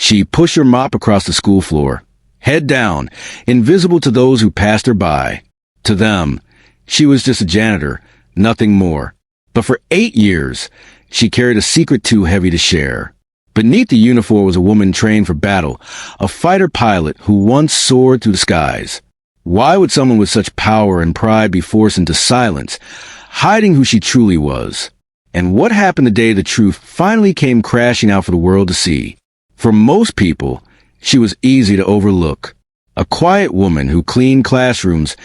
She pushed her mop across the school floor, head down, invisible to those who passed her by. To them, she was just a janitor, nothing more. But for 8 years, she carried a secret too heavy to share. Beneath the uniform was a woman trained for battle, a fighter pilot who once soared through the skies. Why would someone with such power and pride be forced into silence, hiding who she truly was? And what happened the day the truth finally came crashing out for the world to see? For most people, she was easy to overlook. A quiet woman who cleaned classrooms,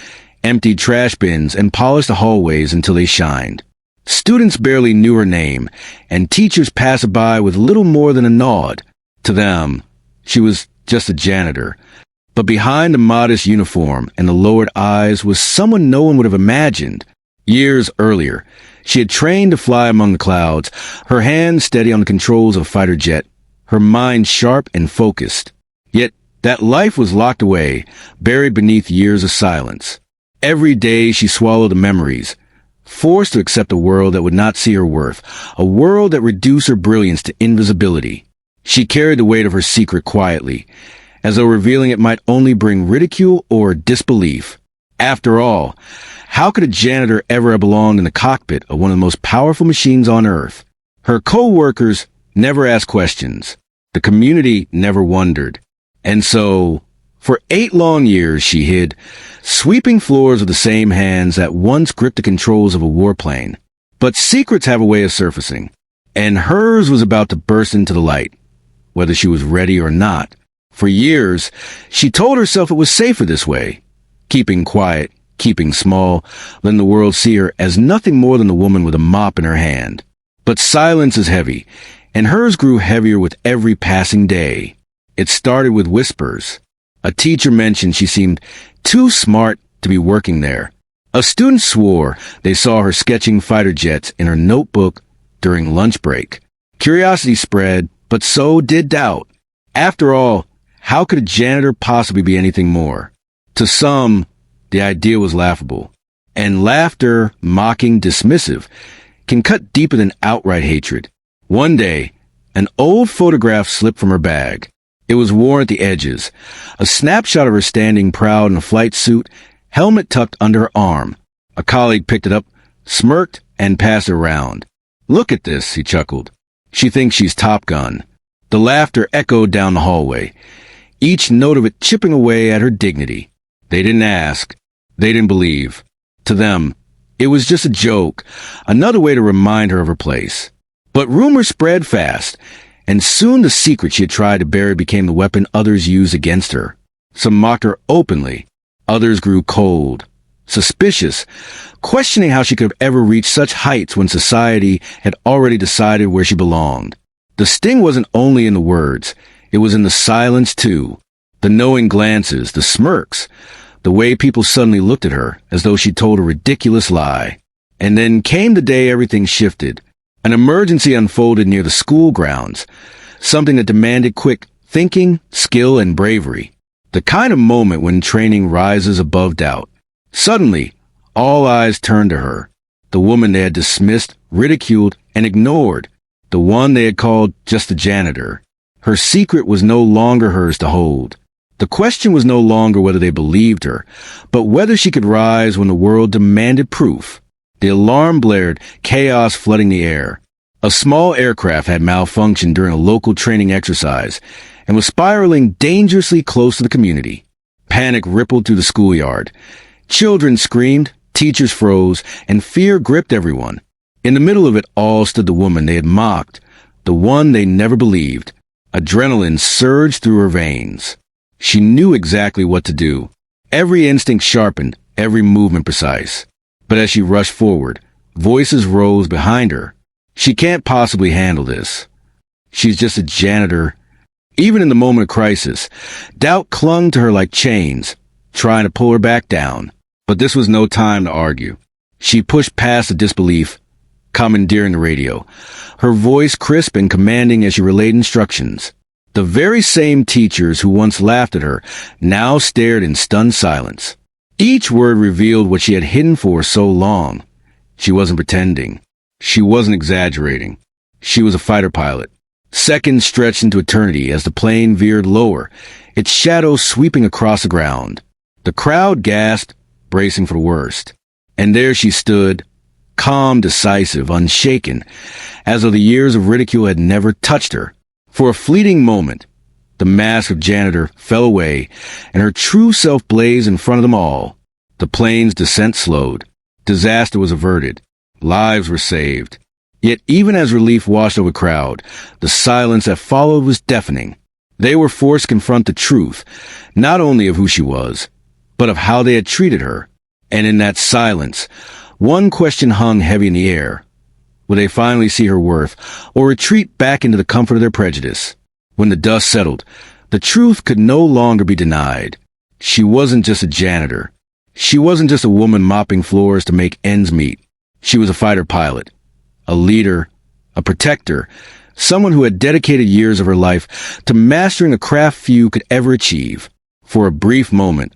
emptied trash bins, and polished the hallways until they shined. Students barely knew her name, and teachers passed by with little more than a nod. To them, she was just a janitor. But behind the modest uniform and the lowered eyes was someone no one would have imagined. Years earlier, she had trained to fly among the clouds, her hands steady on the controls of a fighter jet, her mind sharp and focused. Yet that life was locked away, buried beneath years of silence. Every day she swallowed the memories, forced to accept a world that would not see her worth, a world that reduced her brilliance to invisibility. She carried the weight of her secret quietly, as though revealing it might only bring ridicule or disbelief. After all, how could a janitor ever have belonged in the cockpit of one of the most powerful machines on Earth? Her co-workers never asked questions. The community never wondered. And so, for 8 long years she hid, sweeping floors with the same hands that once gripped the controls of a warplane. But secrets have a way of surfacing, and hers was about to burst into the light, whether she was ready or not. For years, she told herself it was safer this way, keeping quiet, keeping small, letting the world see her as nothing more than the woman with a mop in her hand. But silence is heavy, and hers grew heavier with every passing day. It started with whispers. A teacher mentioned she seemed too smart to be working there. A student swore they saw her sketching fighter jets in her notebook during lunch break. Curiosity spread, but so did doubt. After all, how could a janitor possibly be anything more? To some, the idea was laughable. And laughter, mocking, dismissive, can cut deeper than outright hatred. One day, an old photograph slipped from her bag. It was worn at the edges, a snapshot of her standing proud in a flight suit, helmet tucked under her arm. A colleague picked it up, smirked, and passed it around. "Look at this," he chuckled. "She thinks she's Top Gun." The laughter echoed down the hallway, each note of it chipping away at her dignity. They didn't ask. They didn't believe. To them, it was just a joke, another way to remind her of her place. But rumors spread fast, and soon the secret she had tried to bury became the weapon others used against her. Some mocked her openly. Others grew cold, suspicious, questioning how she could have ever reached such heights when society had already decided where she belonged. The sting wasn't only in the words, it was in the silence too. The knowing glances, the smirks, the way people suddenly looked at her as though she told a ridiculous lie. And then came the day everything shifted. An emergency unfolded near the school grounds, something that demanded quick thinking, skill, and bravery. The kind of moment when training rises above doubt. Suddenly, all eyes turned to her, the woman they had dismissed, ridiculed, and ignored, the one they had called just a janitor. Her secret was no longer hers to hold. The question was no longer whether they believed her, but whether she could rise when the world demanded proof. The alarm blared, chaos flooding the air. A small aircraft had malfunctioned during a local training exercise and was spiraling dangerously close to the community. Panic rippled through the schoolyard. Children screamed, teachers froze, and fear gripped everyone. In the middle of it all stood the woman they had mocked, the one they never believed. Adrenaline surged through her veins. She knew exactly what to do. Every instinct sharpened, every movement precise. But as she rushed forward, voices rose behind her. She can't possibly handle this. She's just a janitor. Even in the moment of crisis, doubt clung to her like chains, trying to pull her back down. But this was no time to argue. She pushed past the disbelief, commandeering the radio, her voice crisp and commanding as she relayed instructions. The very same teachers who once laughed at her now stared in stunned silence. Each word revealed what she had hidden for so long. She wasn't pretending. She wasn't exaggerating. She was a fighter pilot, Seconds stretched into eternity as the plane veered lower, its shadow sweeping across the ground. The crowd gasped, bracing for the worst. And there she stood, calm, decisive, unshaken, as though the years of ridicule had never touched her. For a fleeting moment, the mask of Janitor fell away, and her true self blazed in front of them all. The plane's descent slowed. Disaster was averted. Lives were saved. Yet even as relief washed over the crowd, the silence that followed was deafening. They were forced to confront the truth, not only of who she was, but of how they had treated her. And in that silence, one question hung heavy in the air. Would they finally see her worth, or retreat back into the comfort of their prejudice? When the dust settled, the truth could no longer be denied. She wasn't just a janitor. She wasn't just a woman mopping floors to make ends meet. She was a fighter pilot, a leader, a protector, someone who had dedicated years of her life to mastering a craft few could ever achieve. For a brief moment,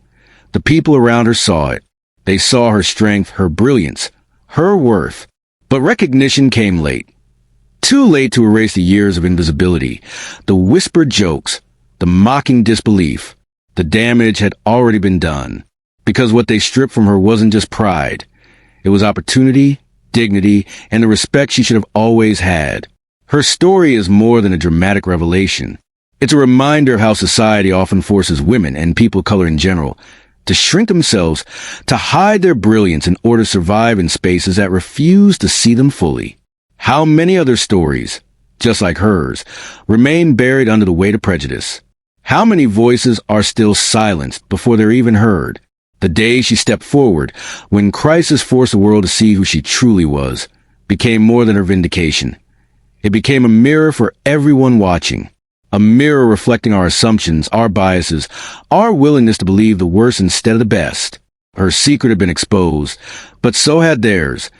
the people around her saw it. They saw her strength, her brilliance, her worth. But recognition came late. Too late to erase the years of invisibility, the whispered jokes, the mocking disbelief. The damage had already been done. Because what they stripped from her wasn't just pride. It was opportunity, dignity, and the respect she should have always had. Her story is more than a dramatic revelation. It's a reminder of how society often forces women, and people of color in general, to shrink themselves, to hide their brilliance in order to survive in spaces that refuse to see them fully. How many other stories, just like hers, remain buried under the weight of prejudice? How many voices are still silenced before they're even heard? The day she stepped forward, when crisis forced the world to see who she truly was, became more than her vindication. It became a mirror for everyone watching. A mirror reflecting our assumptions, our biases, our willingness to believe the worst instead of the best. Her secret had been exposed, but so had theirs,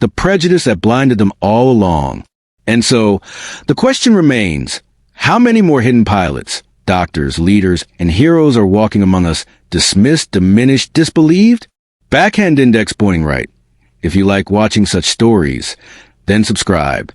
the prejudice that blinded them all along. And so, the question remains, how many more hidden pilots, doctors, leaders, and heroes are walking among us, dismissed, diminished, disbelieved? Backhand index pointing right. If you like watching such stories, then subscribe.